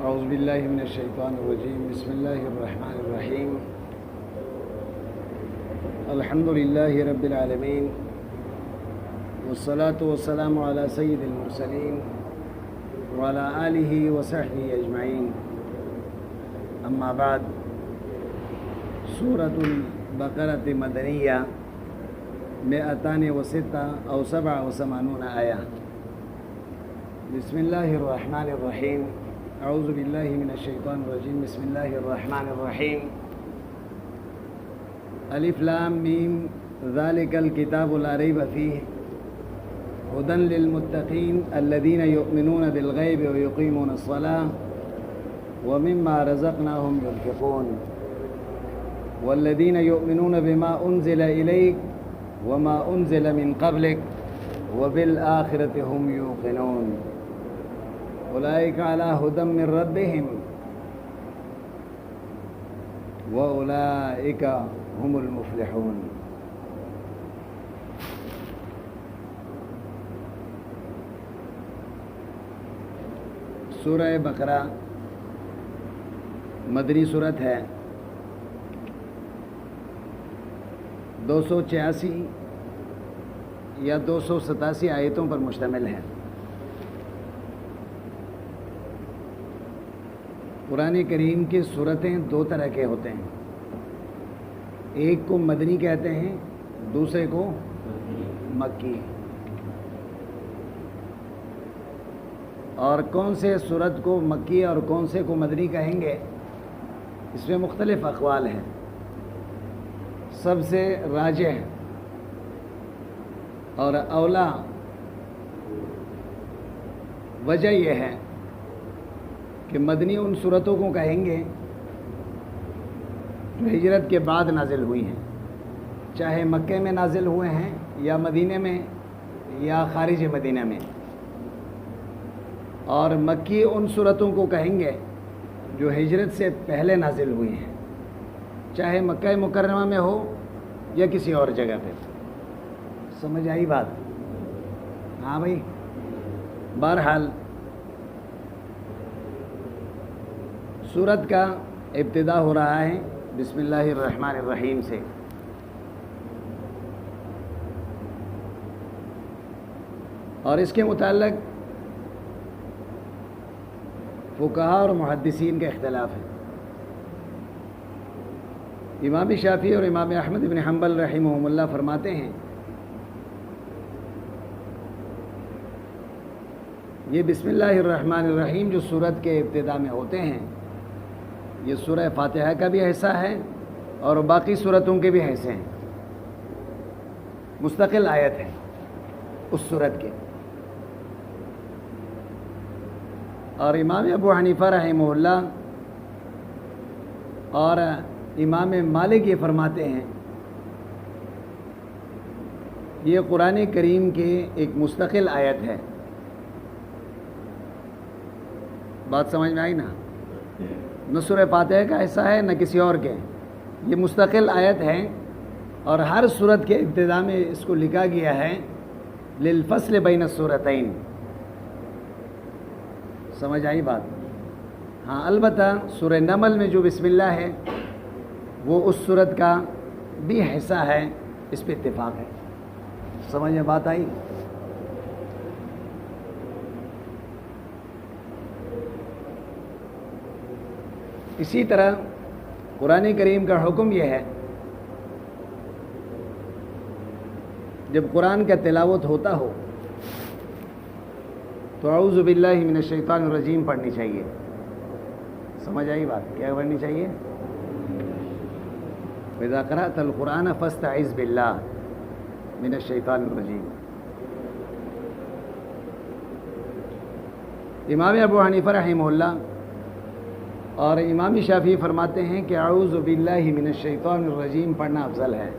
اعوذ باللہ من الشیطان الرجیم بسم اللہ الرحمن الرحیم الحمد للہ رب العالمین والصلاة والسلام علی سید المرسلین وعلی آلہ وصحبہ اجمعین اما بعد سورۃ البقرۃ مدنیہ 206 او 87 آیہ. بسم اللہ الرحمن الرحیم اعوذ باللہ من الشیطان الرجیم بسم اللہ الرحمن الرحیم الف لام میم ذالک الکتاب لا ریب فیہ ھدی للمتقین الذین یؤمنون بالغیب ویقیمون الصلاة ومما رزقناہم ينفقون والذین یؤمنون بما انزل الیک وما انزل من قبلک وبالآخرۃ هم یوقنون اولئک علی ھدی من ربہم واولئک هم المفلحون. سورہ بقرہ مدنی صورت ہے. 286 یا 287 آیتوں پر مشتمل ہے. قرآن کریم کی صورتیں دو طرح کے ہوتے ہیں. ایک کو مدنی کہتے ہیں, دوسرے کو مکی. اور کون سے صورت کو مکی اور کون سے کو مدنی کہیں گے, اس میں مختلف اقوال ہیں. سب سے راجح اور اولا وجہ یہ ہے کہ مدنی ان صورتوں کو کہیں گے جو ہجرت کے بعد نازل ہوئی ہیں, چاہے مکے میں نازل ہوئے ہیں یا مدینے میں یا خارج مدینہ میں. اور مکی ان صورتوں کو کہیں گے جو ہجرت سے پہلے نازل ہوئی ہیں, چاہے مکہ مکرمہ میں ہو یا کسی اور جگہ پہ. سمجھ آئی بات؟ ہاں بھائی. بہرحال سورت کا ابتدا ہو رہا ہے بسم اللہ الرحمن الرحیم سے. اور اس کے متعلق فقہاء اور محدثین کا اختلاف ہے. امام شافعی اور امام احمد بن حنبل رحمہم اللہ فرماتے ہیں یہ بسم اللہ الرحمن الرحیم جو سورت کے ابتدا میں ہوتے ہیں یہ سورہ فاتحہ کا بھی حصہ ہے اور باقی سورتوں کے بھی حصے ہیں. مستقل آیت ہے اس سورت کے. اور امام ابو حنیفہ رحمہ اللہ اور امام مالک یہ فرماتے ہیں یہ قرآن کریم کے ایک مستقل آیت ہے. بات سمجھ میں آئی نا؟ نہ سورہ فاتحہ کا حصہ ہے نہ کسی اور کے. یہ مستقل آیت ہے اور ہر سورت کے ابتدا میں اس کو لکھا گیا ہے للفصل بین السورتین. سمجھ آئی بات؟ ہاں البتہ سورہ نمل میں جو بسم اللہ ہے وہ اس سورت کا بھی حصہ ہے, اس پہ اتفاق ہے. سمجھ میں بات آئی؟ اسی طرح قرآن کریم کا حکم یہ ہے جب قرآن کا تلاوت ہوتا ہو تو اعوذ باللہ من الشیطان الرجیم پڑھنی چاہیے. سمجھ آئی بات؟ کیا پڑھنی چاہیے؟ وَإِذَا قَرَأْتَ الْقُرْآنَ فَاسْتَعِذْ بِاللَّهِ مِنَ الشَّيْطَانِ الرَّجِيمِ. امام ابو حنیفہ رحمہ اللہ اور امام شافعی فرماتے ہیں کہ اعوذ باللہ من الشیطان الرجیم پڑھنا افضل ہے.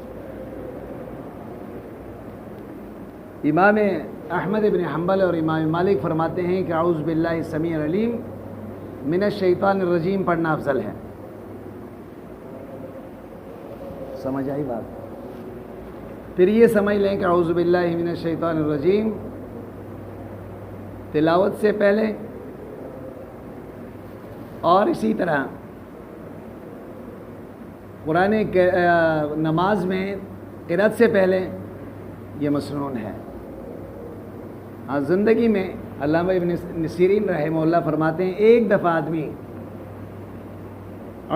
امام احمد بن حنبل اور امام مالک فرماتے ہیں کہ اعوذ باللہ السمیع العلیم من الشیطان الرجیم پڑھنا افضل ہے. سمجھ آئی بات؟ پھر یہ سمجھ لیں کہ اعوذ باللہ من الشیطان الرجیم تلاوت سے پہلے اور اسی طرح قرآن نماز میں قرأت سے پہلے یہ مسنون ہے۔ ہاں زندگی میں علامہ ابن سیرین رحمہ اللہ فرماتے ہیں ایک دفعہ آدمی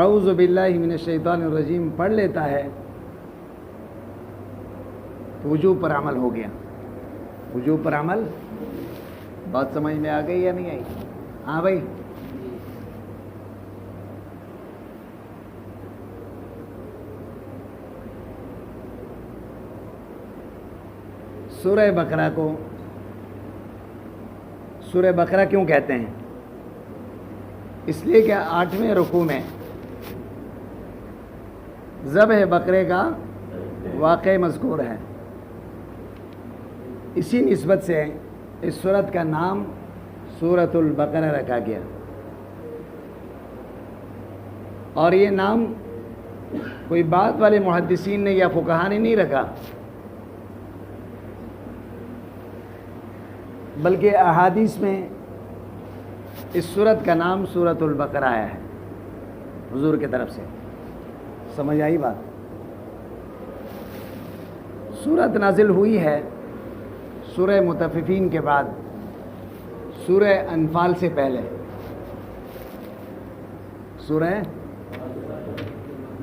اعوذ باللہ من الشیطان الرجیم پڑھ لیتا ہے تو وجوب پر عمل ہو گیا۔ وجوب پر عمل، بات سمجھ میں آ گئی یا نہیں آئی؟ ہاں بھائی، سورہ بقرہ کو سورہ بقرہ کیوں کہتے ہیں؟ اس لیے کہ 8ویں رکوع میں ذبح بقرے کا واقعہ مذکور ہے، اسی نسبت سے اس سورت کا نام سورۃ البقرہ رکھا گیا۔ اور یہ نام کوئی بات والے محدثین نے یا فقہا نے نہیں رکھا، بلکہ احادیث میں اس سورت کا نام سورۃ البقرہ آیا ہے حضور کی طرف سے۔ سمجھ آئی بات؟ سورت نازل ہوئی ہے سورہ مطففین کے بعد، سورہ انفال سے پہلے۔ سورہ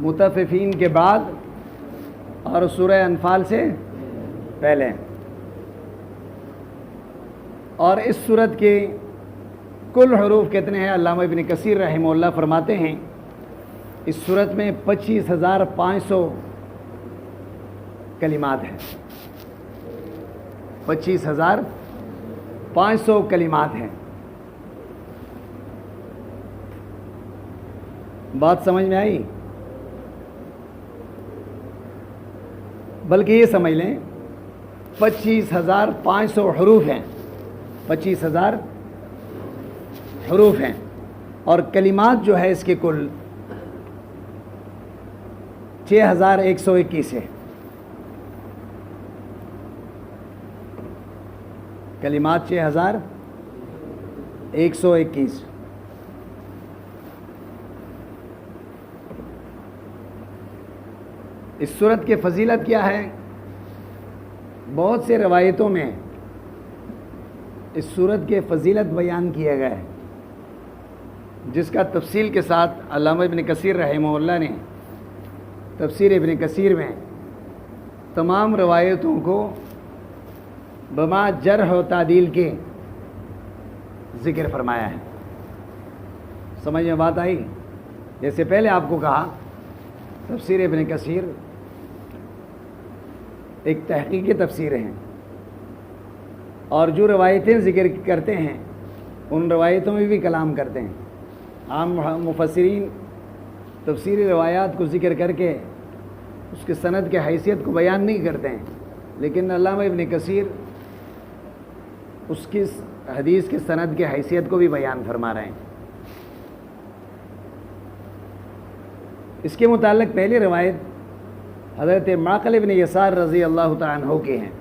مطففین کے بعد اور سورہ انفال سے پہلے۔ اور اس سورت کے کل حروف کتنے ہیں؟ علامہ ابن کثیر رحمہ اللہ فرماتے ہیں اس سورت میں 25,500 کلمات ہیں۔ 25,500 کلمات ہیں۔ بات سمجھ میں آئی؟ بلکہ یہ سمجھ لیں 25,500 حروف ہیں، 25,000 حروف ہیں، اور کلمات جو ہے اس کے کل 6,121 ہے۔ کلمات 6,121۔ اس سورت کی فضیلت کیا ہے؟ بہت سے روایتوں میں اس سورت کے فضیلت بیان کیا گیا ہے، جس کا تفصیل کے ساتھ علامہ ابن کثیر رحمہ اللہ نے تفسیر ابن کثیر میں تمام روایتوں کو بما جرح و تعدیل کے ذکر فرمایا ہے۔ سمجھ میں بات آئی؟ جیسے پہلے آپ کو کہا تفسیر ابن کثیر ایک تحقیقی تفسیر ہیں، اور جو روایتیں ذکر کرتے ہیں ان روایتوں میں بھی کلام کرتے ہیں۔ عام مفسرین تفسیری روایات کو ذکر کر کے اس کے سند کی حیثیت کو بیان نہیں کرتے ہیں، لیکن علامہ ابن کثیر اس کی حدیث کے سند کی حیثیت کو بھی بیان فرما رہے ہیں۔ اس کے متعلق پہلی روایت حضرت معقل ابن یسار رضی اللہ تعالیٰ عنہ کے ہیں۔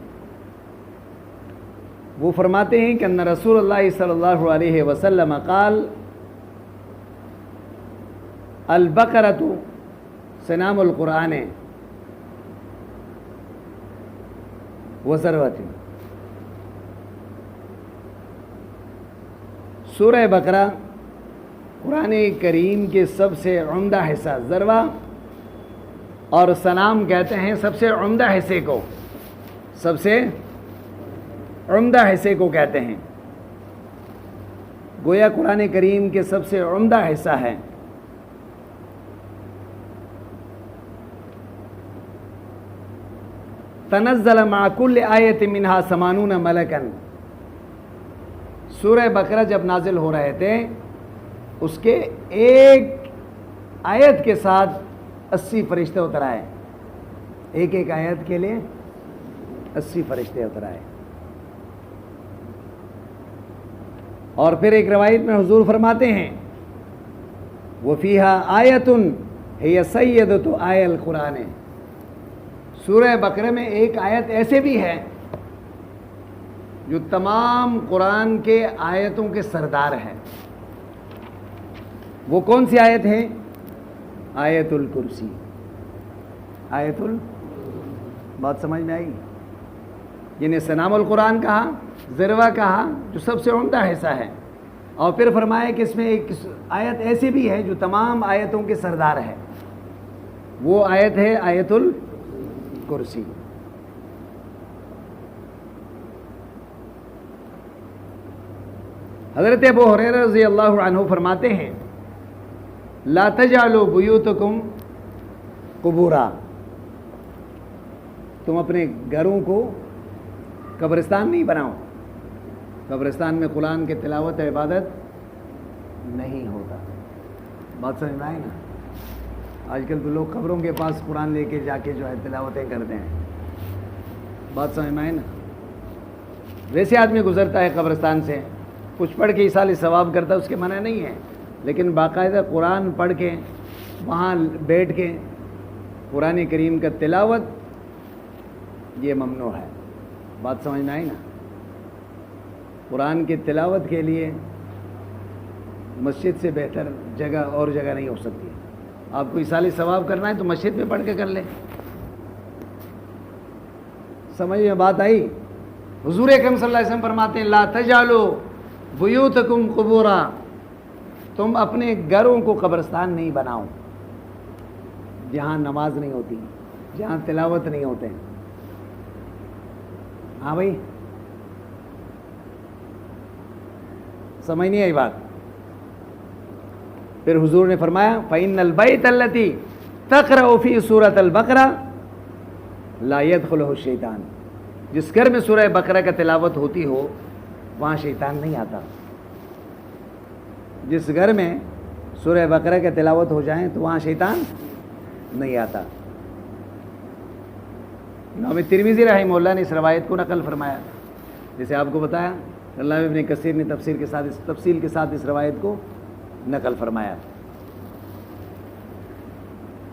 وہ فرماتے ہیں کہ ان رسول اللہ صلی اللہ علیہ وسلم قال البقرۃ سنام القرآن وذروۃ۔ سورہ بقرہ قرآن کریم کے سب سے عمدہ حصہ، ذروہ اور سنام کہتے ہیں سب سے عمدہ حصے کو، سب سے عمدہ حصے کو کہتے ہیں۔ گویا قرآن کریم کے سب سے عمدہ حصہ ہے۔ تنزل مع کل آیت منہا 80 ملکا۔ سورہ بقرہ جب نازل ہو رہے تھے اس کے ایک آیت کے ساتھ 80 فرشتے اتر آئے، ایک ایک آیت کے لیے 80 فرشتے اتر آئے۔ اور پھر ایک روایت میں حضور فرماتے ہیں وَفِيهَا آیَةٌ هِيَ سَيِّدَةُ آیَ القرآن۔ سورہ بقرہ میں ایک آیت ایسے بھی ہے جو تمام قرآن کے آیتوں کے سردار ہے۔ وہ کون سی آیت ہے؟ آیت الکرسی. آیت بات سمجھ میں آئی؟ یعنی سنام القرآن کہا، ذروہ کہا جو سب سے عمدہ حصہ ہے، اور پھر فرمایا کہ اس میں ایک آیت ایسی بھی ہے جو تمام آیتوں کے سردار ہے، وہ آیت ہے آیت الکرسی. حضرت ابو ہریرہ رضی اللہ عنہ فرماتے ہیں لا تجعلوا بیوتکم قبورا، تم اپنے گھروں کو قبرستان نہیں بناؤ. قبرستان میں قرآن کے تلاوت عبادت نہیں ہوتا. بات سمجھ میں آئی نا؟ آج کل تو لوگ قبروں کے پاس قرآن لے کے جا کے جو ہے تلاوتیں کرتے ہیں. بات سمجھ میں آئی نا؟ ویسے آدمی گزرتا ہے قبرستان سے، کچھ پڑھ کے ایصال ثواب کرتا ہے، اس کے منع نہیں ہے، لیکن باقاعدہ قرآن پڑھ کے وہاں بیٹھ کے قرآن کریم کا تلاوت یہ ممنوع ہے. بات سمجھ میں آئی نا؟ قرآن کی تلاوت کے لیے مسجد سے بہتر جگہ اور جگہ نہیں ہو سکتی. آپ کو ایصال ثواب کرنا ہے تو مسجد میں پڑھ کے کر لیں. سمجھ میں بات آئی؟ حضور اکرم صلی اللہ علیہ وسلم فرماتے ہیں لا تجعلوا بیوتکم قبورا، تم اپنے گھروں کو قبرستان نہیں بناؤ جہاں نماز نہیں ہوتی، جہاں تلاوت نہیں ہوتے. ہاں بھائی سمجھ نہیں آئی بات؟ پھر حضور نے فرمایا فَإِنَّ الْبَيْتَ الَّتِي تَقْرَأُ فِي سُورَةَ الْبَقَرَةِ لَا يَدْخُلُهُ الشَّيْطَانُ، جس گھر میں سورہ بقرہ کا تلاوت ہوتی ہو وہاں شیطان نہیں آتا. جس گھر میں سورہ بقرہ کا تلاوت ہو جائیں تو وہاں شیطان نہیں آتا. امام ترمذی رحمہ اللہ نے اس روایت کو نقل فرمایا، جیسے آپ کو بتایا علامہ ابن کثیر نے تفصیل کے ساتھ اس روایت کو نقل فرمایا.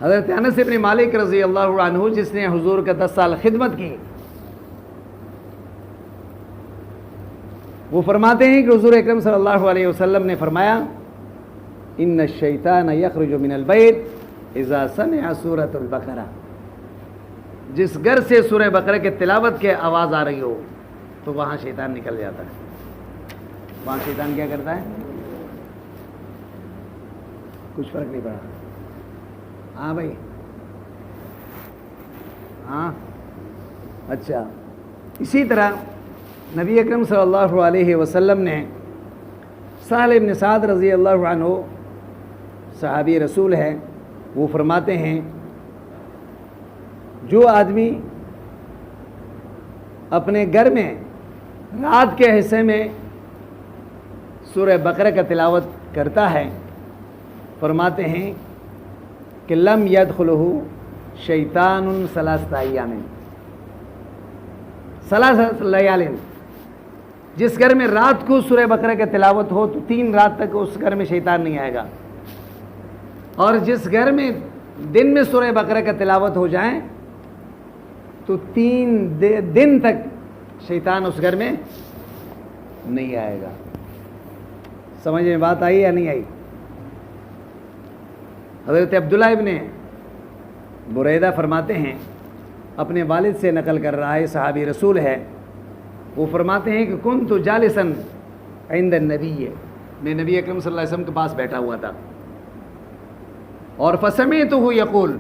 حضرت انس بن مالک رضی اللہ عنہ جس نے حضور کا 10 سال خدمت کی، وہ فرماتے ہیں کہ حضور اکرم صلی اللہ علیہ وسلم نے فرمایا ان الشیطان یخرج من البیت اذا سمع سورۃ البقرہ، جس گھر سے سورہ بقرہ کے تلاوت کے آواز آ رہی ہو تو وہاں شیطان نکل جاتا ہے. وہاں شیطان کیا کرتا ہے؟ کچھ فرق نہیں پڑا. ہاں بھائی ہاں اچھا. اسی طرح نبی اکرم صلی اللہ علیہ وسلم نے سہل بن سعد رضی اللہ عنہ صحابی رسول ہے، وہ فرماتے ہیں جو آدمی اپنے گھر میں رات کے حصے میں سورہ بقرہ کا تلاوت کرتا ہے، فرماتے ہیں کہ لم یدخلہ شیطان ثلاثۃ ایام، ثلاثۃ لیال، جس گھر میں رات کو سورہ بقرہ کا تلاوت ہو تو 3 رات تک اس گھر میں شیطان نہیں آئے گا، اور جس گھر میں دن میں سورہ بقرہ کا تلاوت ہو جائے تو 3 دن تک شیطان اس گھر میں نہیں آئے گا. سمجھ میں بات آئی یا نہیں آئی؟ حضرت عبداللہ ابن بریدہ فرماتے ہیں، اپنے والد سے نقل کر رہا ہے، صحابی رسول ہے، وہ فرماتے ہیں کہ کنت جالسا عند النبی، میں نبی اکرم صلی اللہ علیہ وسلم کے پاس بیٹھا ہوا تھا، اور فسمعتہ یقول،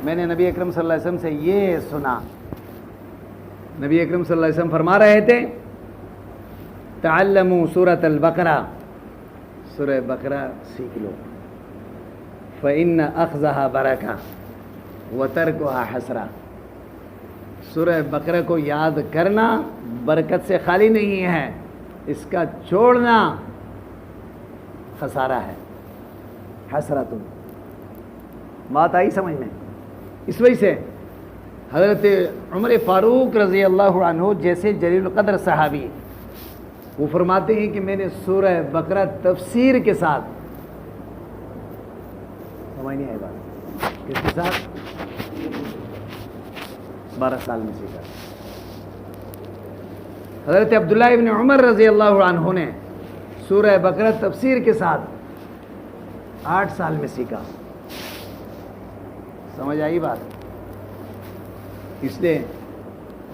میں نے نبی اکرم صلی اللہ علیہ وسلم سے یہ سنا، نبی اکرم صلی اللہ علیہ وسلم فرما رہے تھے تعلموا سورۃ البقرہ، سورہ بقرہ سیکھ لو، فإن أخذها برکہ وترکها حسرہ، سورہ بقرہ کو یاد کرنا برکت سے خالی نہیں ہے، اس کا چھوڑنا خسارہ ہے. حسرۃ، بات آئی سمجھ میں؟ اس وجہ سے حضرت عمر فاروق رضی اللہ عنہ جیسے جلیل القدر صحابی، وہ فرماتے ہیں کہ میں نے سورہ بقرہ تفسیر کے ساتھ، سمجھ نہیں آئی بات، کس کے ساتھ؟ 12 سال میں سیکھا. حضرت عبداللہ ابن عمر رضی اللہ عنہ نے سورہ بقرہ تفسیر کے ساتھ 8 سال میں سیکھا. سمجھ آئی بات؟ اس لیے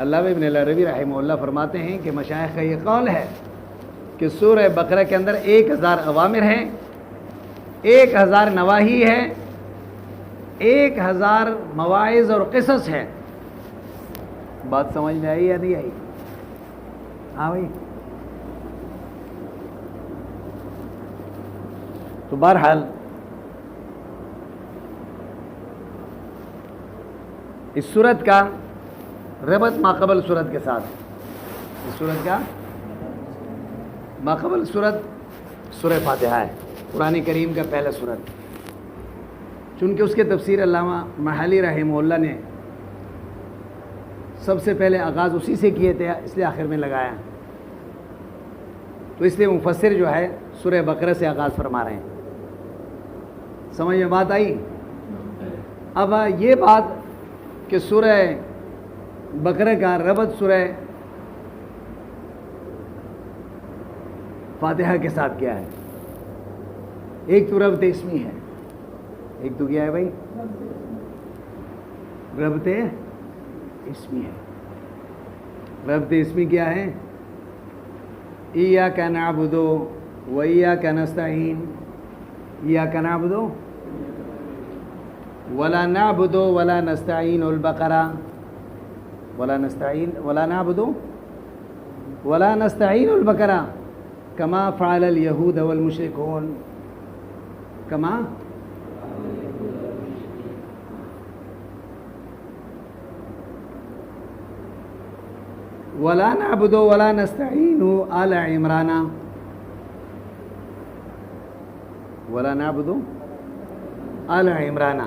علامہ ابن العربی رحمہ اللہ فرماتے ہیں کہ مشائخ کا یہ قول ہے کہ سورہ بقرہ کے اندر 1000 اوامر ہیں، 1000 نواہی ہے، 1000 مواعظ اور قصص ہیں. بات سمجھ میں آئی یا نہیں آئی؟ ہاں بھائی. تو بہرحال اس سورت کا ربط ماقبل سورت کے ساتھ، اس سورت کا ماقبل سورت سورہ فاتحہ ہے، قرآن کریم کا پہلا سورت. چونکہ اس کے تفسیر علامہ محلی رحمہ اللہ نے سب سے پہلے آغاز اسی سے کیے تھے، اس لیے آخر میں لگایا. تو اس لیے مفسر جو ہے سورہ بقرہ سے آغاز فرما رہے ہیں. سمجھ میں بات آئی؟ اب یہ بات کہ سورہ بقرہ کا ربط سورہ فاتحہ کے ساتھ کیا ہے؟ ایک تو ربط اسمی ہے، ایک تو کیا ہے بھائی؟ ربط اسمی ہے. ربط اسمی کیا ہے؟ ایاک نعبد و ایاک نستعین. ایاک نعبد ولا نعبد ولا نستعین البقرہ، ولا نعبد ولا نستعین البقرہ کما فعل الیہود والمشرکون. کما ولا نعبد ولا نستعین آل عمران. ولا نعبد آل عمران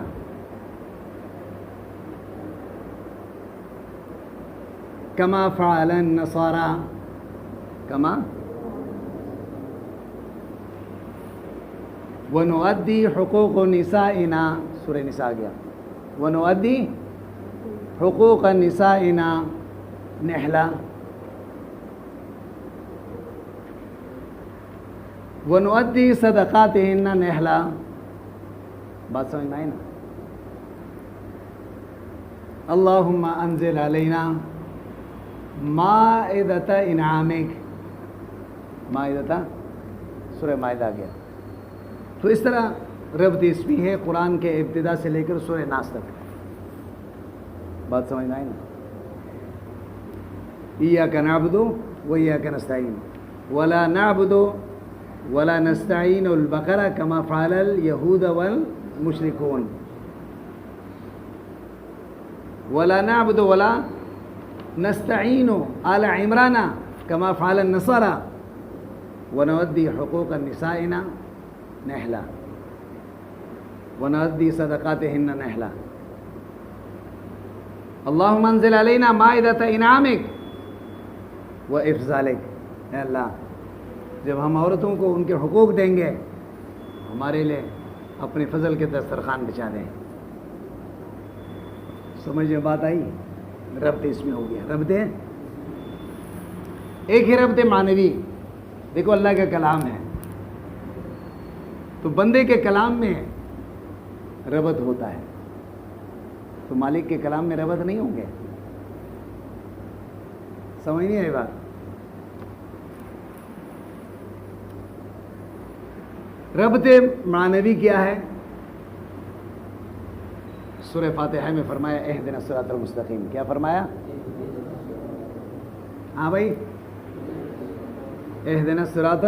کما فعل النصارى. کما ونؤدی حقوق نسائنا. سورہ نساء گیا. ونؤدی حقوق نسائنا نحلا. ونؤدی صدقاتہن نحلا. بات سمجھ میں آئی نا؟ اللہم انزل علینا مائدۃ انعامک. مائدۃ سورہ مائدہ گیا. تو اس طرح ربط اسمی ہے قرآن کے ابتدا سے لے کر سورہ ناس تک. بات سمجھ میں آئی نا؟ ایاک نعبد و ایاک نستعین ولا نعبد ولا نستعین البقرہ کما فعل الیہود والمشرکون. ولا نعبد ولا نستعین آل عمران کما فعل النصارى ونؤدی حقوق نسائنا نحلا ونؤدی صدقاتہن نحلا. اللہم انزل علینا مائدۃ انعامک و افضالک. اے اللہ، جب ہم عورتوں کو ان کے حقوق دیں گے، ہمارے لیے اپنے فضل کے دسترخوان بچا دیں. سمجھ میں بات آئی؟ ربط اس میں ہو گیا. ربط ایک ہی ربط معنوی. دیکھو اللہ کا کلام ہے تو بندے کے کلام میں ربط ہوتا ہے، تو مالک کے کلام میں ربط نہیں ہوں گے. سمجھ نہیں آئی بات؟ ربط معنوی کیا ہے؟ سورہ فاتحہ میں فرمایا اہدنا الصراط المستقیم. کیا فرمایا؟ ہاں بھائی، اہدنا الصراط.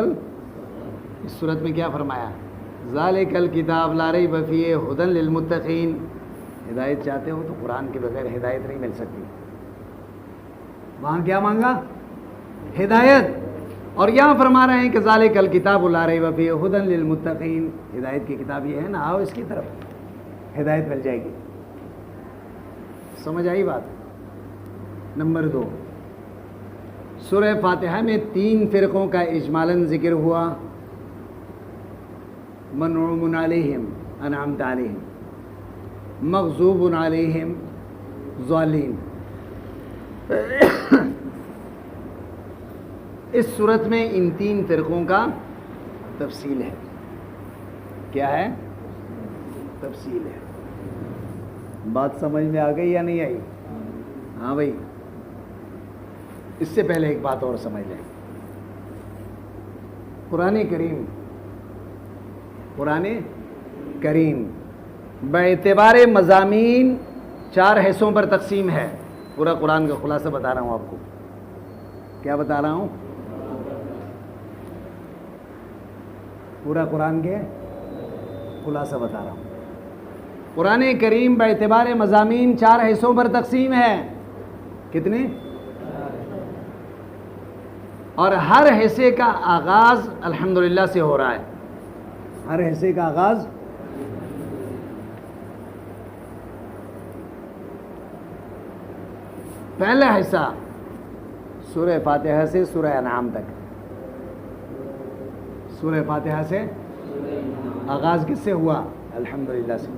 اس صورت میں کیا فرمایا؟ ذالک الکتاب لا ریب فیہ ھدی للمتقین. ہدایت چاہتے ہو تو قرآن کے بغیر ہدایت نہیں مل سکتی. وہاں کیا مانگا؟ ہدایت. اور یہاں فرما رہے ہیں کہ ذالک الکتاب لا ریب فیہ ھدی للمتقین. ہدایت کی کتاب یہ ہے نا، آؤ اس کی طرف، ہدایت مل جائے گی. سمجھ آئی بات؟ نمبر 2، سورہ فاتحہ میں 3 فرقوں کا اجمالاً ذکر ہوا. منعوم علیہم انعمت علیہم، مغضوب علیہم ضالین. اس صورت میں ان 3 فرقوں کا تفصیل ہے. کیا ہے؟ تفصیل ہے. بات سمجھ میں آ گئی یا نہیں آئی؟ ہاں بھائی. اس سے پہلے ایک بات اور سمجھ لیں. قرآن کریم باعتبار مضامین 4 حصوں پر تقسیم ہے. پورا قرآن کا خلاصہ بتا رہا ہوں آپ کو. کیا بتا رہا ہوں؟ پورا قرآن کے خلاصہ بتا رہا ہوں. قرآن کریم باعتبار مضامین 4 حصوں پر تقسیم ہے. کتنے؟ اور ہر حصے کا آغاز الحمدللہ سے ہو رہا ہے. ہر حصے کا آغاز پہلا حصہ سورہ فاتحہ سے سورہ انعام تک. سورہ فاتحہ سے آغاز کس سے ہوا؟ الحمدللہ سے.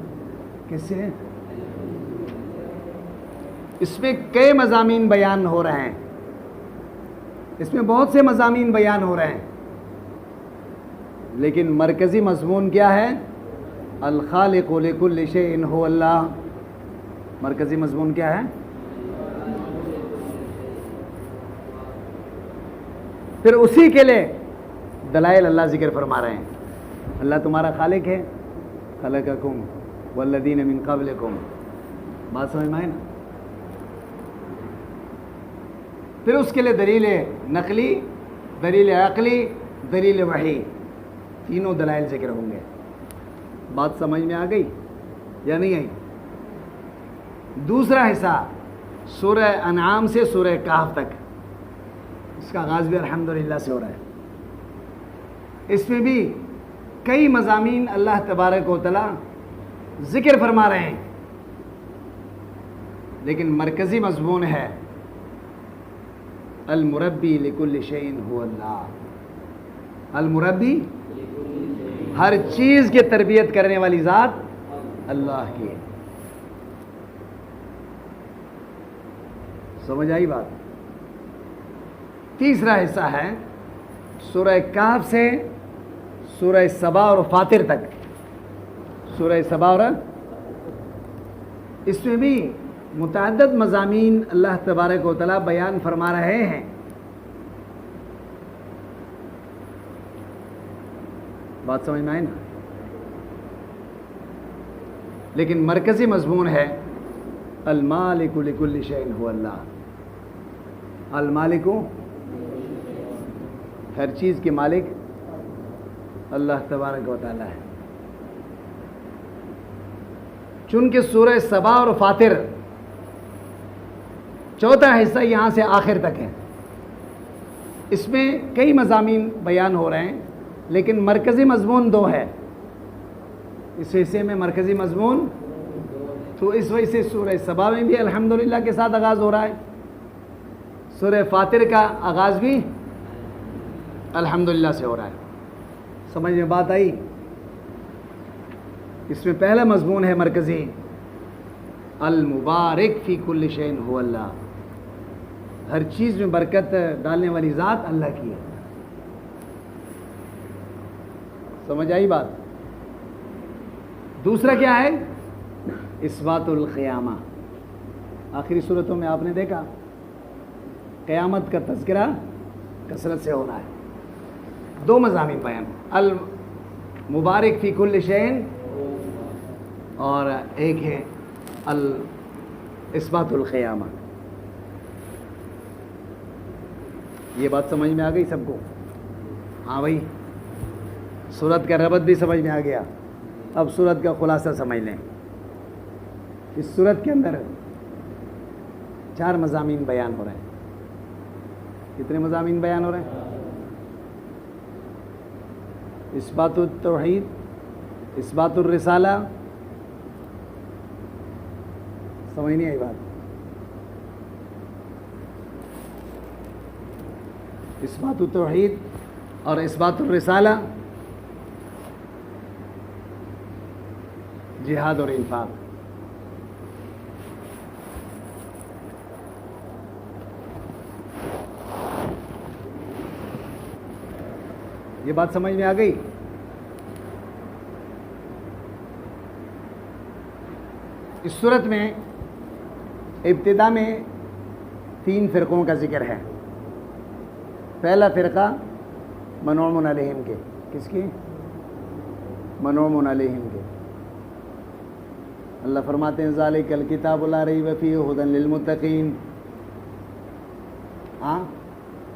کس سے؟ اس میں کئی مضامین بیان ہو رہے ہیں. اس میں بہت سے مضامین بیان ہو رہے ہیں، لیکن مرکزی مضمون کیا ہے؟ الخالق لکل شیء هو اللہ. مرکزی مضمون کیا ہے؟ پھر اسی کے لیے دلائل اللہ ذکر فرما رہے ہیں. اللہ تمہارا خالق ہے. خلقکم والذین من قبلکم. بات سمجھ میں آئے نا؟ پھر اس کے لیے دلیل نقلی، دلیل عقلی، دلیل وحی، تینوں دلائل ذکر ہوں گے. بات سمجھ میں آ گئی یا نہیں آئی؟ دوسرا حصہ سورہ انعام سے سورہ کہف تک. اس کا آغاز بھی الحمدللہ سے ہو رہا ہے. اس میں بھی کئی مضامین اللہ تبارک و تعالی ذکر فرما رہے ہیں، لیکن مرکزی مضمون ہے المربی لکل شیء هو اللہ. المربی، ہر چیز کی تربیت کرنے والی ذات اللہ کی ہے. سمجھ آئی بات؟ تیسرا حصہ ہے سورہ کہف سے سورہ سبا اور فاطر تک. سورہ سبا اور اس میں بھی متعدد مضامین اللہ تبارک و تعالی بیان فرما رہے ہیں. بات سمجھ میں آئی نا؟ لیکن مرکزی مضمون ہے المالک لکل شیء هو اللہ. المالک، ہر چیز کے مالک اللہ تبارک و تعالی ہے. چونکہ سورہ سبا اور فاطر چوتھا حصہ یہاں سے آخر تک ہے. اس میں کئی مضامین بیان ہو رہے ہیں، لیکن مرکزی مضمون 2 ہے. اس حصے میں مرکزی مضمون، تو اس وجہ سے سورہ سبا میں بھی الحمدللہ کے ساتھ آغاز ہو رہا ہے. سورہ فاطر کا آغاز بھی الحمدللہ سے ہو رہا ہے. سمجھ میں بات آئی؟ اس میں پہلا مضمون ہے مرکزی المبارک فی کل شیء هو اللہ. ہر چیز میں برکت ڈالنے والی ذات اللہ کی ہے. سمجھ آئی بات؟ دوسرا کیا ہے؟ اثبات القیامہ. آخری صورتوں میں آپ نے دیکھا قیامت کا تذکرہ کثرت سے ہو رہا ہے. 2 مضامین بیان، المبارک فی کل شیء اور ایک ہے اثبات القیامہ. یہ بات سمجھ میں آ گئی سب کو؟ ہاں بھائی. سورت کا ربط بھی سمجھ میں آ گیا. اب سورت کا خلاصہ سمجھ لیں. اس سورت کے اندر 4 مضامین بیان ہو رہے ہیں. کتنے مضامین بیان ہو رہے ہیں؟ اثبات التوحید، اثبات الرسالہ. سمجھ نہیں آئی بات؟ اثبات التوحید اور اثبات الرسالہ، جہاد اور انفاق. یہ بات سمجھ میں آ گئی؟ اس صورت میں ابتدا میں 3 فرقوں کا ذکر ہے. پہلا فرقہ منعوم علیہم کے. کس کی؟ منعوم علیہم کے. اللہ فرماتے ہیں ذالک الکتاب لا ریب فیہ ھدی للمتقین.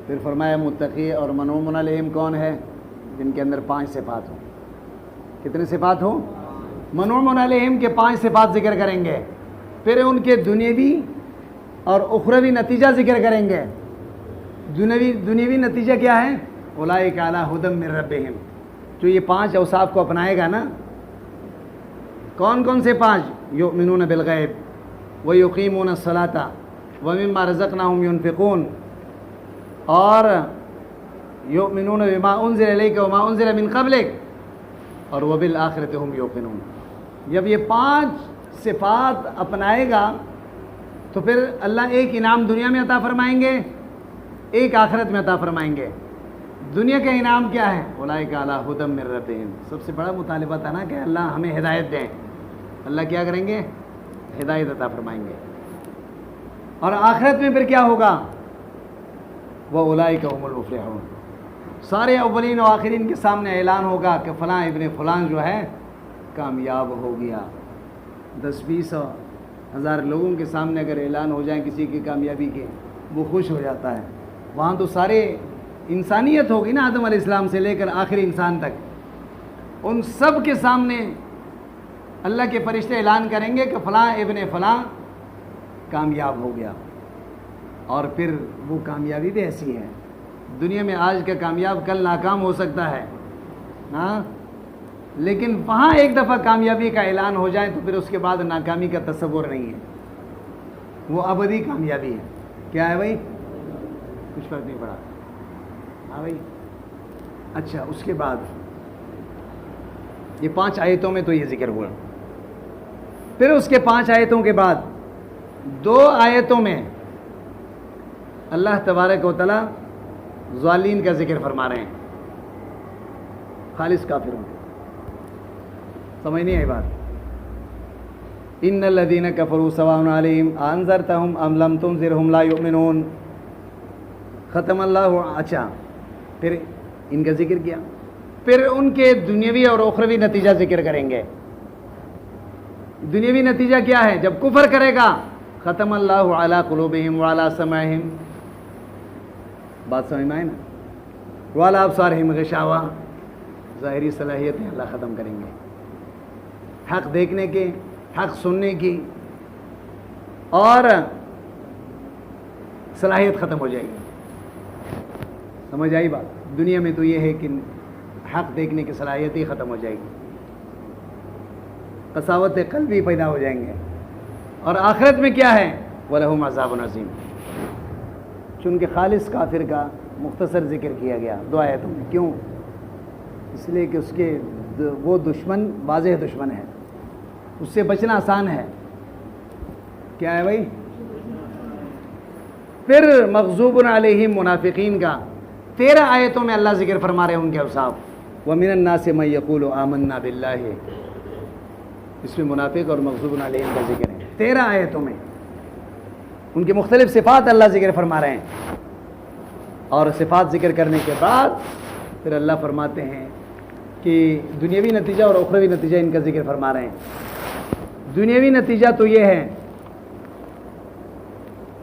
پھر فرمایا متقی اور منعوم علیہم کون ہے؟ جن کے اندر 5 صفات ہوں. کتنے صفات ہوں؟ منعوم علیہم کے 5 صفات ذکر کریں گے. پھر ان کے دنیوی اور اخروی نتیجہ ذکر کریں گے. دنیوی نتیجہ کیا ہے؟ اولئک علی ھدی من ربہم. جو یہ 5 اوصاف کو اپنائے گا نا. کون کون سے 5؟ یؤمنون بالغیب ویقیمون الصلاۃ ومما رزقناہم ینفقون اور یؤمنون بما انزل الیک وما انزل من قبلک اور وبالآخرۃ ھم یوقنون. جب یہ 5 صفات اپنائے گا تو پھر اللہ ایک انعام دنیا میں عطا فرمائیں گے, ایک آخرت میں عطا فرمائیں گے. دنیا کا انعام کیا ہے؟ اولئک علی ھدی من ربہم. سب سے بڑا مطالبہ تھا نا کہ اللہ ہمیں ہدایت دیں. اللہ کیا کریں گے؟ ہدایت عطا فرمائیں گے. اور آخرت میں پھر کیا ہوگا؟ وَأُولَئِكَ هُمُ الْمُفْلِحُونَ. سارے اولین و آخرین کے سامنے اعلان ہوگا کہ فلاں ابن فلان جو ہے کامیاب ہو گیا. 10-20 ہزار لوگوں کے سامنے اگر اعلان ہو جائیں کسی کی کامیابی کے, وہ خوش ہو جاتا ہے. وہاں تو سارے انسانیت ہوگی نا, آدم علیہ السلام سے لے کر آخری انسان تک. ان سب کے سامنے اللہ کے فرشتے اعلان کریں گے کہ فلاں ابن فلاں کامیاب ہو گیا. اور پھر وہ کامیابی بھی ایسی ہے, دنیا میں آج کا کامیاب کل ناکام ہو سکتا ہے ہاں, لیکن وہاں ایک دفعہ کامیابی کا اعلان ہو جائے تو پھر اس کے بعد ناکامی کا تصور نہیں ہے, وہ ابدی کامیابی ہے. کیا ہے بھائی؟ کچھ فرق نہیں پڑا. ہاں بھائی. اچھا, اس کے بعد یہ 5 آیتوں میں تو یہ ذکر ہوا. پھر اس کے 5 آیتوں کے بعد 2 آیتوں میں اللہ تبارک و تعالی ظالمین کا ذکر فرما رہے ہیں, خالص کافروں. سمجھ نہیں آئی بات؟ ان الذین کفروا سواء علیہم انذرتہم ام لم تنذرہم لا یؤمنون. ختم اللہ. اچھا, پھر ان کا ذکر کیا. پھر ان کے دنیاوی اور اخروی نتیجہ ذکر کریں گے. دنیاوی نتیجہ کیا ہے؟ جب کفر کرے گا ختم اللہ علی قلوبہم وعلی سمعہم. بات سمجھ میں آئی نا؟ وعلی ابصارہم غشاوہ. ظاہری صلاحیتیں اللہ ختم کریں گے, حق دیکھنے کے, حق سننے کی اور صلاحیت ختم ہو جائے گی. سمجھ آئی بات؟ دنیا میں تو یہ ہے کہ حق دیکھنے کی صلاحیت ہی ختم ہو جائے گی, قساوت قلبی پیدا ہو جائیں گے. اور آخرت میں کیا ہے؟ وَلَهُمْ عَذَابٌ عَظِيمٌ. چونکہ خالص کافر کا مختصر ذکر کیا گیا 2 آیتوں میں. کیوں؟ اس لیے کہ اس کے وہ دشمن واضح دشمن ہے, اس سے بچنا آسان ہے. کیا ہے بھائی؟ پھر مغضوب علیہم منافقین کا 13 آیتوں میں اللہ ذکر فرما رہے ہیں ان کے اوصاف. وَمِنَ النَّاسِ مَن يَقُولُ آمَنَّا بِاللَّهِ. اس میں منافق اور مغضوب علیہم کا ذکر ہے 13 آیتوں میں. ان کے مختلف صفات اللہ ذکر فرما رہے ہیں. اور صفات ذکر کرنے کے بعد پھر اللہ فرماتے ہیں کہ دنیاوی نتیجہ اور اخروی نتیجہ ان کا ذکر فرما رہے ہیں. دنیاوی نتیجہ تو یہ ہے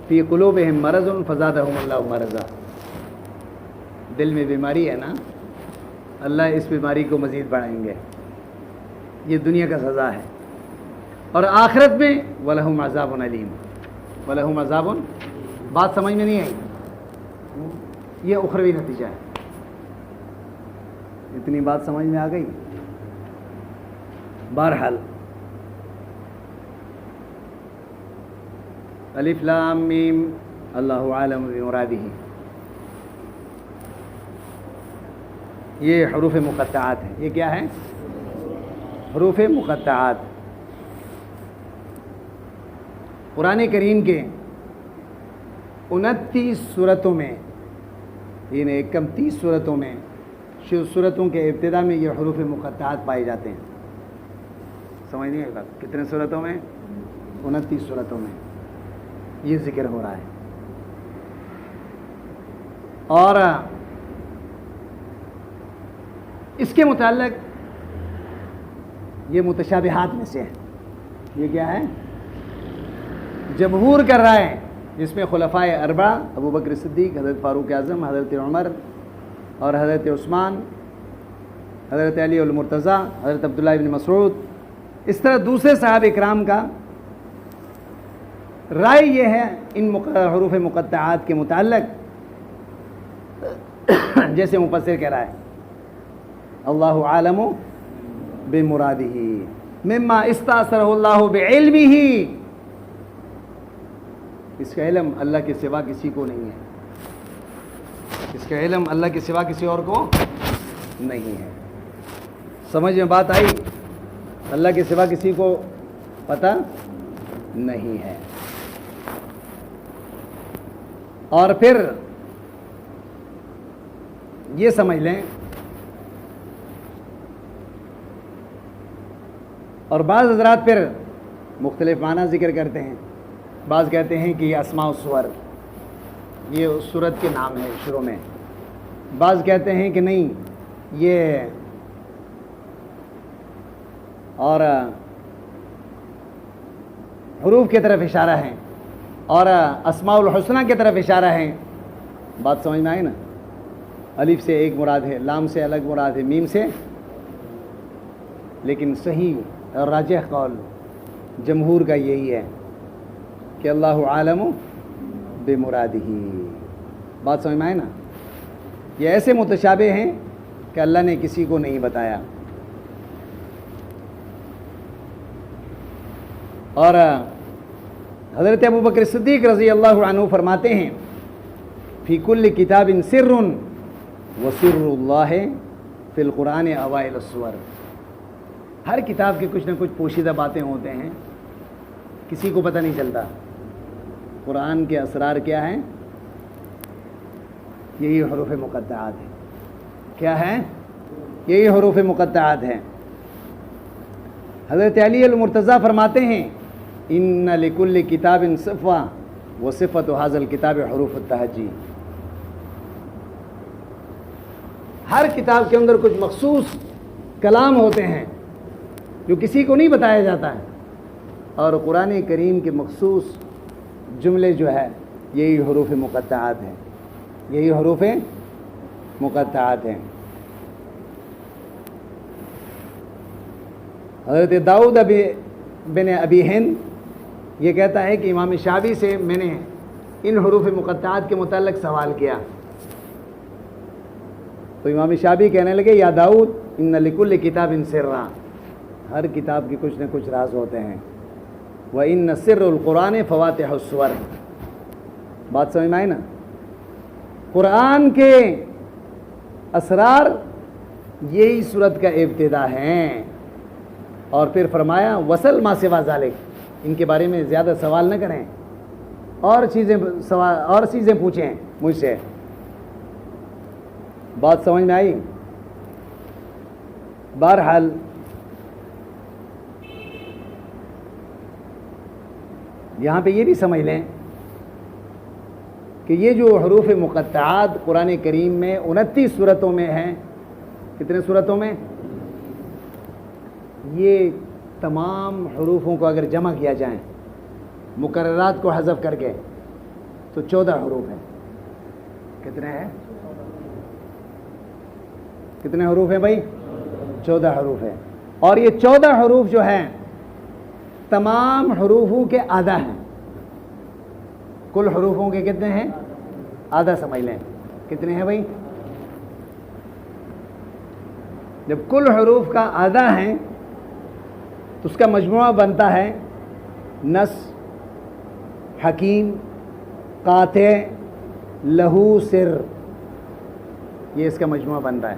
فی قلوبہم مرض فزادہم اللہ مرضا. دل میں بیماری ہے نا, اللہ اس بیماری کو مزید بڑھائیں گے. یہ دنیا کا سزا ہے. اور آخرت میں وَلَهُمْ عَذَابٌ عَلِيمٌ. وَلَهُمْ عَذَابٌ. بات سمجھ میں نہیں آئی؟ یہ اخروی نتیجہ ہے. اتنی بات سمجھ میں آ گئی؟ بہرحال الف لام میم اللہ عالم بمرادہ. یہ حروف مقطعات ہیں. یہ کیا ہے؟ حروف مقطعات. قرآن کریم کے 29 صورتوں میں, یعنی ایک کم 30 صورتوں میں, صورتوں کے ابتدا میں یہ حروف مقطعات پائے جاتے ہیں. سمجھ نہیں آئی بات؟ کتنے صورتوں میں؟ 29 صورتوں میں یہ ذکر ہو رہا ہے. اور اس کے متعلق یہ متشابہات میں سے ہے. یہ کیا ہے؟ جمہور کر رہا ہے، جس میں خلفائے اربعہ ابو بکر صدیق، حضرت فاروق اعظم، حضرت عمر اور حضرت عثمان، حضرت علی المرتضیٰ، حضرت عبداللہ ابن مسعود، اس طرح دوسرے صحابہ اکرام کا رائے یہ ہے ان حروف مقطعات کے متعلق، جیسے مفسر کہہ رہا ہے اللہ عالم بمرادہ مما استاثرہ اللہ بعلمہ، اس کا علم اللہ کے سوا کسی کو نہیں ہے، اس کا علم اللہ کے سوا کسی اور کو نہیں ہے. سمجھ میں بات آئی؟ اللہ کے سوا کسی کو پتہ نہیں ہے. اور پھر یہ سمجھ لیں، اور بعض حضرات پھر مختلف معنی ذکر کرتے ہیں. بعض کہتے ہیں کہ یہ اسماء السور، یہ اس سورت کے نام ہے شروع میں. بعض کہتے ہیں کہ نہیں، یہ اور حروف کی طرف اشارہ ہے اور اسماء الحسنہ کی طرف اشارہ ہے. بات سمجھ میں آئی نا؟ الف سے ایک مراد ہے، لام سے الگ مراد ہے، میم سے. لیکن صحیح اور راجح قول جمہور کا یہی ہے کہ اللہ عالم بمرادہ. بات سمجھ میں آئے نا؟ یہ ایسے متشابہ ہیں کہ اللہ نے کسی کو نہیں بتایا. اور حضرت ابو بکر صدیق رضی اللہ عنہ فرماتے ہیں فی کل کتاب سر وسر اللہ فی القرآن اوائل السور. ہر کتاب کے کچھ نہ کچھ پوشیدہ باتیں ہوتے ہیں، کسی کو پتہ نہیں چلتا. قرآن کے اسرار کیا ہیں؟ یہی حروف مقطعات ہیں. کیا ہے؟ یہی حروف مقطعات ہیں. حضرت علی المرتضیٰ فرماتے ہیں ان لکل کتاب صفہ وصفۃ ھذا الکتاب حروف التہجی. ہر کتاب کے اندر کچھ مخصوص کلام ہوتے ہیں جو کسی کو نہیں بتایا جاتا ہے، اور قرآن کریم کے مخصوص جملے جو ہے یہی حروف مقطعات ہیں. یہی حروف مقطعات ہیں. حضرت داؤد بن ابی ہند یہ کہتا ہے کہ امام شافعی سے میں نے ان حروف مقطعات کے متعلق سوال کیا تو امام شافعی کہنے لگے یا داؤد ان لکل کتاب سرا، ہر کتاب کے کچھ نہ کچھ راز ہوتے ہیں. وَإِنَّ سِرُّ الْقُرْآنِ فَوَاتِحُ السُّوَرِ. بات سمجھ میں آئی نا؟ قرآن کے اسرار یہی صورت کا ابتدا ہیں. اور پھر فرمایا وصل ما سوا ذالک، ان کے بارے میں زیادہ سوال نہ کریں، اور چیزیں پوچھیں مجھ سے. بات سمجھ میں آئی؟ بہرحال یہاں پہ یہ بھی سمجھ لیں کہ یہ جو حروف مقطعات قرآن کریم میں 29 صورتوں میں ہیں، کتنے صورتوں میں؟ یہ تمام حروفوں کو اگر جمع کیا جائیں مقررات کو حذف کر کے تو 14 حروف ہیں. کتنے ہیں؟ کتنے حروف ہیں بھائی؟ 14 حروف ہیں. اور یہ 14 حروف جو ہیں تمام حروفوں کے آدھا ہیں. کل حروفوں کے کتنے ہیں؟ آدھا سمجھ لیں. کتنے ہیں بھائی؟ جب کل حروف کا آدھا ہے تو اس کا مجموعہ بنتا ہے نس، حکیم، قاطع، لہو، سر. یہ اس کا مجموعہ بنتا ہے.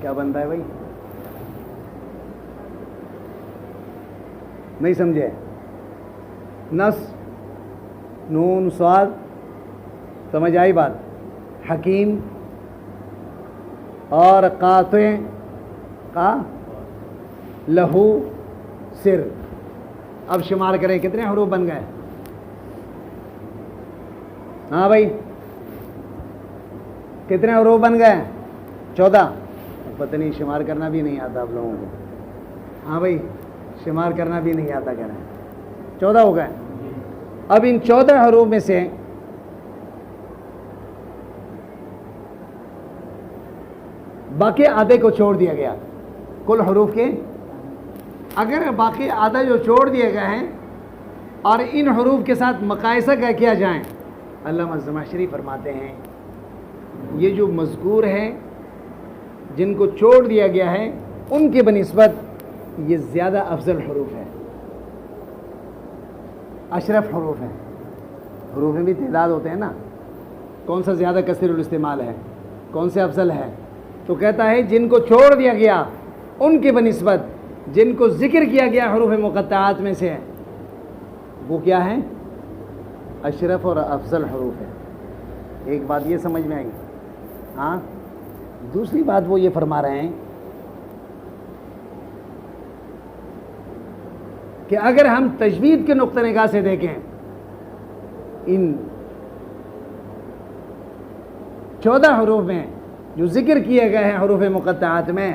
کیا بنتا ہے بھائی؟ نہیں سمجھے؟ نس، نون، صاد، سمجھ آئی بات؟ حکیم اور قاطع، لہو، سر. اب شمار کریں کتنے حروف بن گئے؟ ہاں بھائی کتنے حروف بن گئے؟ 14۔ پتہ نہیں شمار کرنا بھی نہیں آتا آپ لوگوں کو۔ ہاں بھائی شمار کرنا بھی نہیں آتا کہہ رہے ہیں، 14 ہو گئے۔ اب ان 14 حروف میں سے باقی آدھے کو چھوڑ دیا گیا کل حروف کے۔ اگر باقی آدھا جو چھوڑ دیے گئے ہیں اور ان حروف کے ساتھ مقایسہ کیا جائیں، علامہ زمخشری فرماتے ہیں یہ جو مذکور ہیں جن کو چھوڑ دیا گیا ہے ان کے بنسبت یہ زیادہ افضل حروف ہے، اشرف حروف ہیں۔ حروف میں بھی تعداد ہوتے ہیں نا، کون سا زیادہ کثیر الاستعمال ہے، کون سے افضل ہے؟ تو کہتا ہے جن کو چھوڑ دیا گیا ان کے بنسبت جن کو ذکر کیا گیا حروف مقطعات میں سے وہ کیا ہیں؟ اشرف اور افضل حروف ہے۔ ایک بات یہ سمجھ میں آئی؟ ہاں۔ دوسری بات وہ یہ فرما رہے ہیں کہ اگر ہم تجوید کے نقطہ نگاہ سے دیکھیں ان 14 حروف میں جو ذکر کیے گئے ہیں حروف مقطعات میں،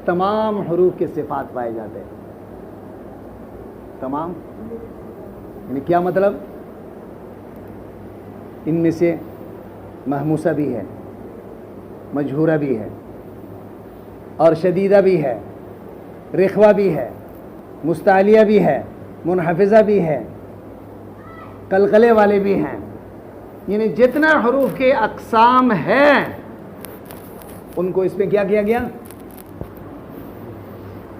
تمام حروف کے صفات پائے جاتے ہیں۔ تمام یعنی کیا مطلب؟ ان میں سے محموسہ بھی ہے، مجہورہ بھی ہے، اور شدیدہ بھی ہے، رخوہ بھی ہے، مستعلیہ بھی ہے، منحفظہ بھی ہے، قلقلے والے بھی ہیں، یعنی جتنا حروف کے اقسام ہیں ان کو اس میں کیا کیا گیا۔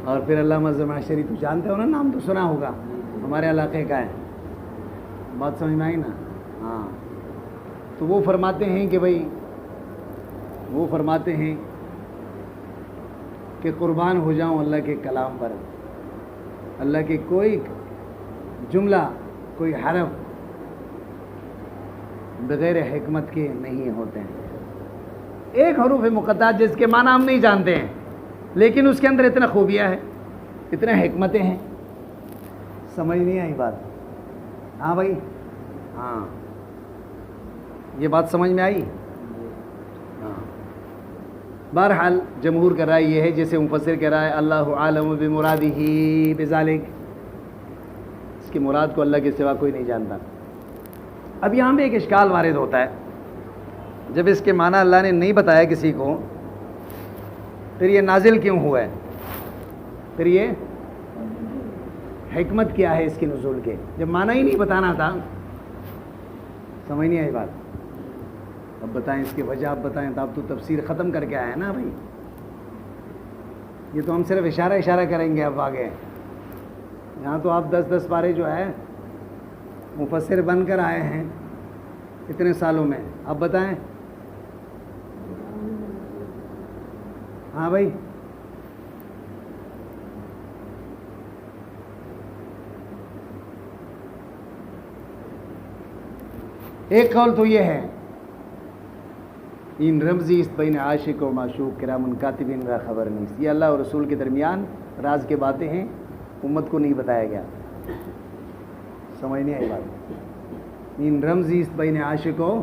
اور پھر علامہ زمخشری تو جانتے ہو نا، نام تو سنا ہوگا، ہمارے علاقے کا ہے، بات سمجھ میں آئی نا؟ ہاں۔ تو وہ فرماتے ہیں کہ بھائی وہ فرماتے ہیں کہ قربان ہو جاؤں اللہ کے کلام پر، اللہ کے کوئی جملہ کوئی حرف بغیر حکمت کے نہیں ہوتے ہیں۔ ایک حروف مقطعات جس کے معنی ہم نہیں جانتے ہیں لیکن اس کے اندر اتنا خوبیاں ہیں، اتنا حکمتیں ہیں۔ سمجھ نہیں آئی بات؟ ہاں بھائی، ہاں یہ بات سمجھ میں آئی؟ ہاں۔ بہرحال جمہور کا رائے یہ ہے، جیسے مفسر کہہ رہا ہے اللہ عالم بمرادہ بذالک، اس کی مراد کو اللہ کے سوا کوئی نہیں جانتا۔ اب یہاں بھی ایک اشکال وارد ہوتا ہے، جب اس کے معنی اللہ نے نہیں بتایا کسی کو، پھر یہ نازل کیوں ہوا ہے؟ پھر یہ حکمت کیا ہے اس کے نزول کے، جب معنی ہی نہیں بتانا تھا؟ سمجھ نہیں آئی بات؟ اب بتائیں اس کی وجہ، آپ بتائیں تو آپ تو تفسیر ختم کر کے آئے ہیں نا بھائی، یہ تو ہم صرف اشارہ کریں گے اب آگے۔ یہاں تو آپ 10 پارے جو ہے مفسر بن کر آئے ہیں اتنے سالوں میں، اب بتائیں۔ ہاں بھائی، ایک قول تو یہ ہے ان رمزی اس بین عاشق و معشوق کرام کاتبین را خبر نیست، یہ اللہ اور رسول کے درمیان راز کے باتیں ہیں، امت کو نہیں بتایا گیا۔ سمجھ نہیں آئی بات؟ ان رمزی اس بین عاشق و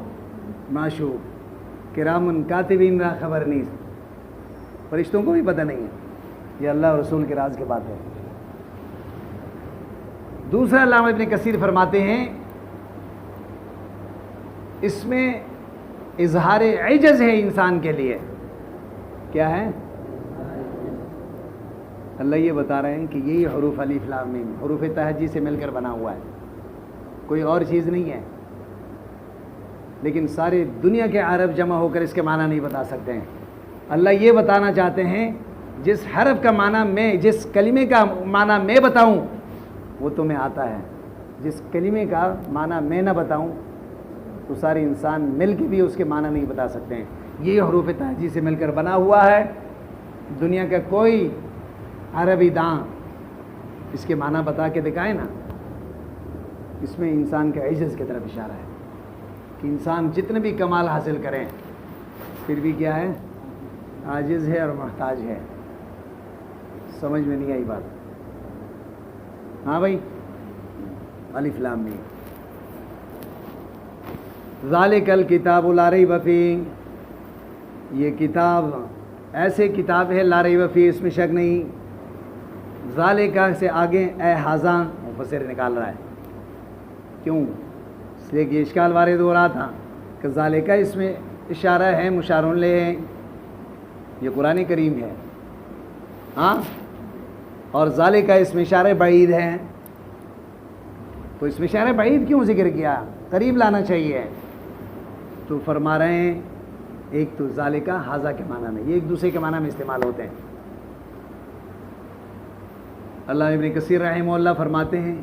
معشوق کرام کاتبین را خبر نیست، فرشتوں کو بھی پتہ نہیں ہے، یہ اللہ اور رسول کے راز کے بات ہے۔ دوسرا علامہ ابن کثیر فرماتے ہیں اس میں اظہار عجز ہے انسان کے لیے۔ کیا ہے؟ اللہ یہ بتا رہے ہیں کہ یہی حروف الف لام میم حروف تہجی سے مل کر بنا ہوا ہے، کوئی اور چیز نہیں ہے، لیکن سارے دنیا کے عرب جمع ہو کر اس کے معنی نہیں بتا سکتے ہیں۔ اللہ یہ بتانا چاہتے ہیں جس حرف کا معنی میں، جس کلمے کا معنی میں بتاؤں وہ تمہیں آتا ہے، جس کلمے کا معنی میں نہ بتاؤں تو سارے انسان مل کے بھی اس کے معنی نہیں بتا سکتے ہیں۔ یہ حروف تہجی سے مل کر بنا ہوا ہے، دنیا کا کوئی عربی داں اس کے معنی بتا کے دکھائے نا، اس میں انسان کے عجز کی طرف اشارہ ہے کہ انسان جتنے بھی کمال حاصل کریں پھر بھی کیا ہے؟ عاجز ہے اور محتاج ہے۔ سمجھ میں نہیں آئی بات؟ ہاں بھائی، الف لام میم، ذالک الکتاب لا ریب فیہ، یہ کتاب ایسے کتاب ہے لا ریب فیہ، اس میں شک نہیں. ذالکہ سے آگے اے حاضہ مفسر نکال رہا ہے. کیوں؟ اس لیے کہ اشکال وارد ہو رہا تھا کہ ذالکہ اس میں اشارہ ہے، مشار الیہ ہے، یہ قرآن کریم ہے. ہاں، اور ذالکہ اس میں اشارہ بعید ہے. تو اس میں اشارہ بعید کیوں ذکر کیا؟ قریب لانا چاہیے. تو فرما رہے ہیں ایک تو ذالکہ حاضہ کے معنی میں، یہ ایک دوسرے کے معنی میں استعمال ہوتے ہیں. اللہ ابن کثیر رحمہ اللہ فرماتے ہیں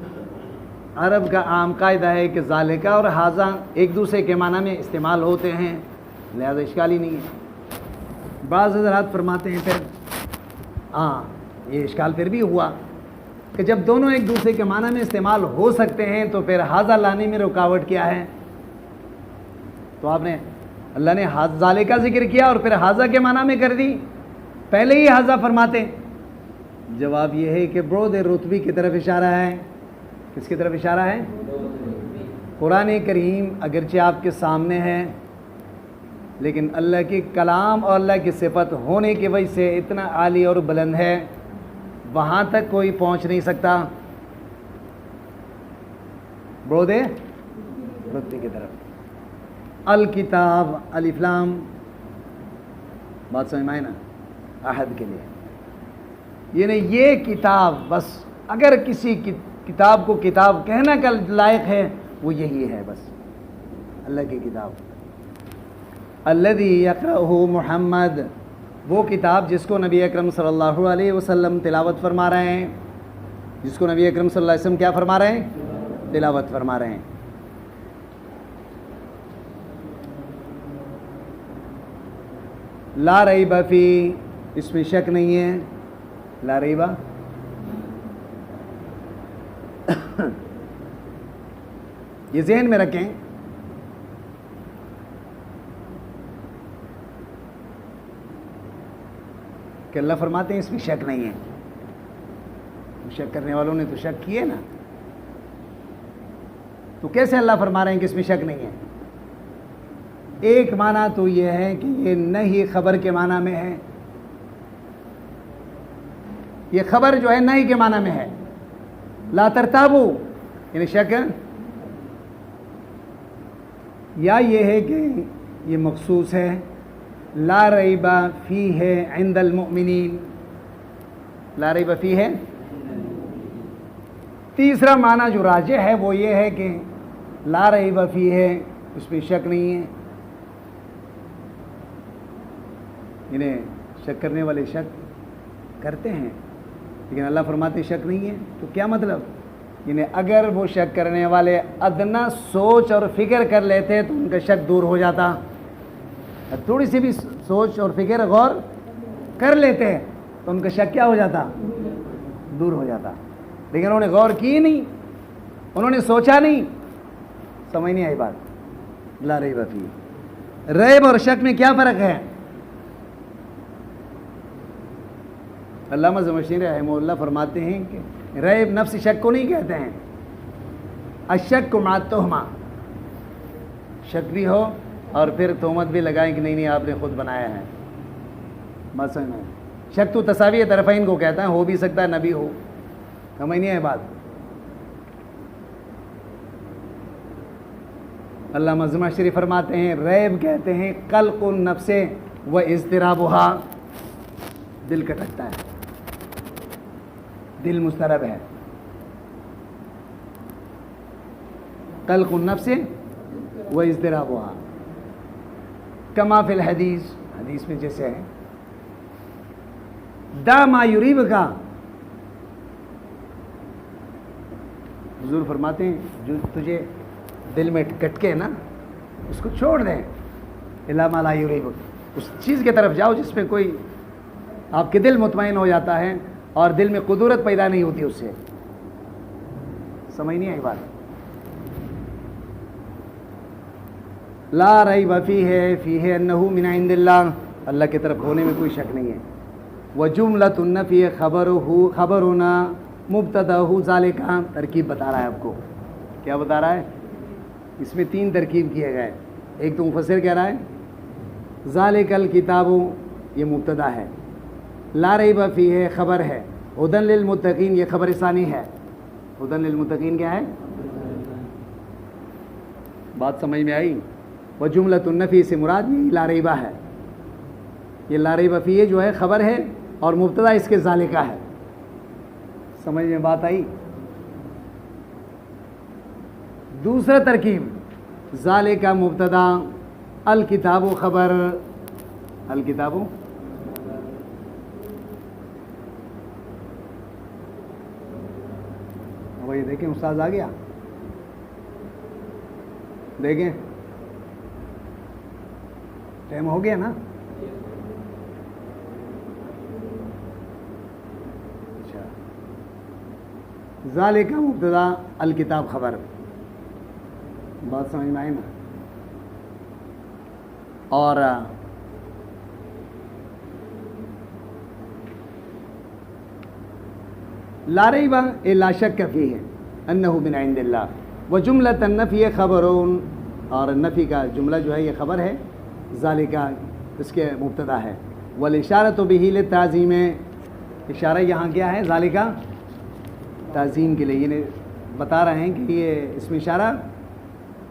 عرب کا عام قاعدہ ہے کہ ذالکہ اور حاضہ ایک دوسرے کے معنی میں استعمال ہوتے ہیں، لہذا اشکال ہی نہیں ہے. بعض حضرات فرماتے ہیں پھر یہ اشکال پھر بھی ہوا کہ جب دونوں ایک دوسرے کے معنی میں استعمال ہو سکتے ہیں تو پھر حاضہ لانے میں رکاوٹ کیا ہے؟ تو آپ نے اللہ نے ذالکہ ذکر کیا اور پھر حاضہ کے معنی میں کر دی، پہلے ہی حاضہ فرماتے. جواب یہ ہے کہ برود رتبی کی طرف اشارہ ہے. کس کی طرف اشارہ ہے؟ قرآن کریم اگرچہ آپ کے سامنے ہے لیکن اللہ کی کلام اور اللہ کی صفت ہونے کی وجہ سے اتنا عالی اور بلند ہے، وہاں تک کوئی پہنچ نہیں سکتا. برود رتبی کی طرف. الکتاب الف لام، بات سمجھ میں آئی نا؟ عہد کے لیے، یعنی یہ کتاب، بس اگر کسی کتاب کو کتاب کہنا کا لائق ہے وہ یہی ہے، بس اللہ کی کتاب. الذی یقرأہ محمد، وہ کتاب جس کو نبی اکرم صلی اللہ علیہ وسلم تلاوت فرما رہے ہیں، جس کو نبی اکرم صلی اللہ علیہ وسلم کیا فرما رہے ہیں؟ تلاوت فرما رہے ہیں. لا ریب فیہ، اس میں شک نہیں ہے. لا ریب، یہ ذہن میں رکھیں کہ اللہ فرماتے ہیں اس میں شک نہیں ہے. شک کرنے والوں نے تو شک کیے نا، تو کیسے اللہ فرما رہے ہیں کہ اس میں شک نہیں ہے؟ ایک معنی تو یہ ہے کہ یہ نہیں خبر کے معنی میں ہے، یہ خبر جو ہے نہیں کے معنی میں ہے. لا ترتابو یعنی شک، یا یہ ہے کہ یہ مخصوص ہے لا ریب فیہ عند المؤمنین. لا ریب فیہ ہے. تیسرا معنی جو راجح ہے وہ یہ ہے کہ لا ریب فیہ ہے، اس میں شک نہیں ہے. انہیں شک کرنے والے شک کرتے ہیں لیکن اللہ فرماتے شک نہیں ہے. تو کیا مطلب؟ یعنی اگر وہ شک کرنے والے ادنا سوچ اور فکر کر لیتے تو ان کا شک دور ہو جاتا. تھوڑی سی بھی سوچ اور فکر غور کر لیتے تو ان کا شک کیا ہو جاتا؟ دور ہو جاتا. لیکن انہوں نے غور کی نہیں، انہوں نے سوچا نہیں. سمجھ نہیں آئی بات؟ لا ریب فیہ. ریب اور شک میں کیا فرق ہے؟ علامہ زمخشری رحمہ اللہ فرماتے ہیں کہ ریب نفس شک کو نہیں کہتے ہیں. الشک مع التہمہ، شک بھی ہو اور پھر تہمت بھی لگائیں کہ نہیں نہیں آپ نے خود بنایا ہے. بات سمجھ میں؟ شک تو تساوی طرفین کو کہتا ہے، ہو بھی سکتا ہے نہ بھی ہو. سمجھ نہیں ہے بات؟ علامہ زمخشری فرماتے ہیں ریب کہتے ہیں قلق النفس و اضطرابها، دل کٹکتا ہے، دل مضطرب ہے. قلق النفس و اضطرابها کما فی الحدیث، حدیث میں جیسے ہے دا ما یریبک، حضور فرماتے ہیں جو تجھے دل میں کٹکے نا اس کو چھوڑ دیں. الا ما لا یریبک، اس چیز کی طرف جاؤ جس میں کوئی آپ کے دل مطمئن ہو جاتا ہے اور دل میں قدرت پیدا نہیں ہوتی اس سے. سمجھ نہیں آئی بات؟ لا ریب فیہ فیہ انہ من عند اللہ، اللہ کی طرف ہونے میں کوئی شک نہیں ہے. وجملۃ النفی خبرنا مبتدأ ذالکا، ترکیب بتا رہا ہے آپ کو. کیا بتا رہا ہے؟ اس میں 3 ترکیب کیے گئے. ایک تو مفسر کہہ رہا ہے ذالک الکتاب، یہ مبتدا ہے، لا ریب فیہ خبر ہے، ھدی للمتقین یہ خبر ثانی ہے. ھدی للمتقین کیا ہے؟ بات سمجھ میں آئی؟ وجملۃ النفی سے مراد یہ لا ریبہ ہے. یہ لا ریب فیہ جو ہے خبر ہے اور مبتدا اس کے ذالکہ ہے. سمجھ میں بات آئی؟ دوسرا ترکیب ذالکہ مبتدا الکتاب خبر. الکتاب وہی دیکھیں استاد آ گیا، دیکھیں ٹائم ہو گیا نا. اچھا، ذالکہ مبتدا الکتاب خبر. بات سمجھ میں آئی نا؟ اور لا ریب لا شک فیہ انہ من عند اللہ وجملۃ النفی خبر، اور نفی کا جملہ جو ہے یہ خبر ہے، ذالکہ اس کے مبتدا ہے. والاشارۃ بہ للتعظیم، اشارہ یہاں کیا ہے؟ ذالکہ تعظیم کے لیے. یہ بتا رہے ہیں کہ یہ اس میں اشارہ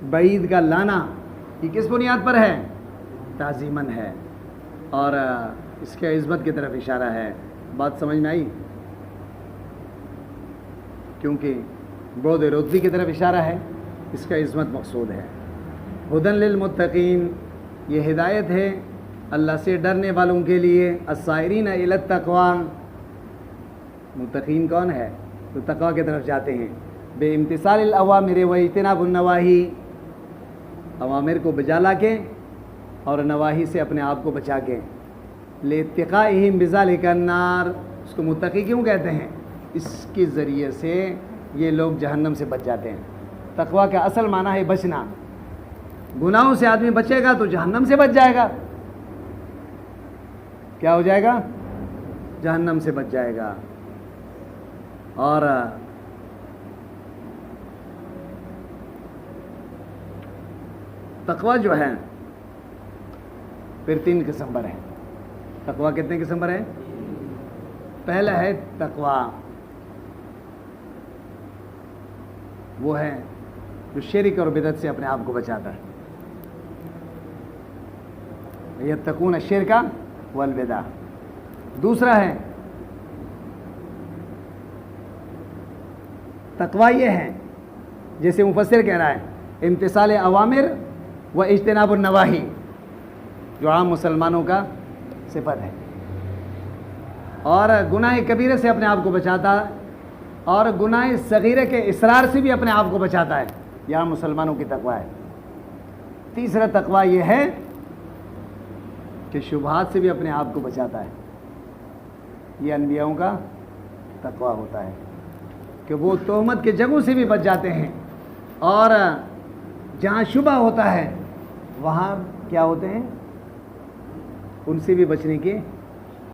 بعید کا لانا یہ کس بنیاد پر ہے؟ تعظیماً ہے، اور اس کے عزت کی طرف اشارہ ہے. بات سمجھ میں آئی؟ کیونکہ بعد رتبی کی طرف اشارہ ہے، اس کا عظمت مقصود ہے. ھدی للمتقین یہ ہدایت ہے اللہ سے ڈرنے والوں کے لیے. السائرین الی التقوی، متقین کون ہے؟ تو تقوی کی طرف جاتے ہیں. بے امتثال الاوامر و اجتناب النواہی، اوامر کو بجا لا کے اور نواہی سے اپنے آپ کو بچا کے. لاتقائہم بذالک النار، اس کو متقی کیوں کہتے ہیں؟ اس کے ذریعے سے یہ لوگ جہنم سے بچ جاتے ہیں. تقوی کا اصل معنی ہے بچنا. گناہوں سے آدمی بچے گا تو جہنم سے بچ جائے گا. کیا ہو جائے گا؟ جہنم سے بچ جائے گا. اور تقوی جو ہے پھر 3 قسم پر ہے. تقوی کتنے قسم پر ہے؟ پہلا ہے تقوی، وہ ہے جو شرک اور بدعت سے اپنے آپ کو بچاتا ہے. یتقون الشرک والبدع. دوسرا ہے تقوی یہ ہے جیسے مفسر کہہ رہا ہے امتثال اوامر و اجتناب النواہی، جو عام مسلمانوں کا صفت ہے، اور گناہ کبیرے سے اپنے آپ کو بچاتا ہے اور گناہ صغیرے کے اصرار سے بھی اپنے آپ کو بچاتا ہے. یہاں مسلمانوں کی تقوی ہے. تیسرا تقوی یہ ہے کہ شبہات سے بھی اپنے آپ کو بچاتا ہے. یہ انبیاؤں کا تقوی ہوتا ہے کہ وہ تہمت کے جگہوں سے بھی بچ جاتے ہیں، اور جہاں شبہ ہوتا ہے وہاں کیا ہوتے ہیں؟ ان سے بھی بچنے کی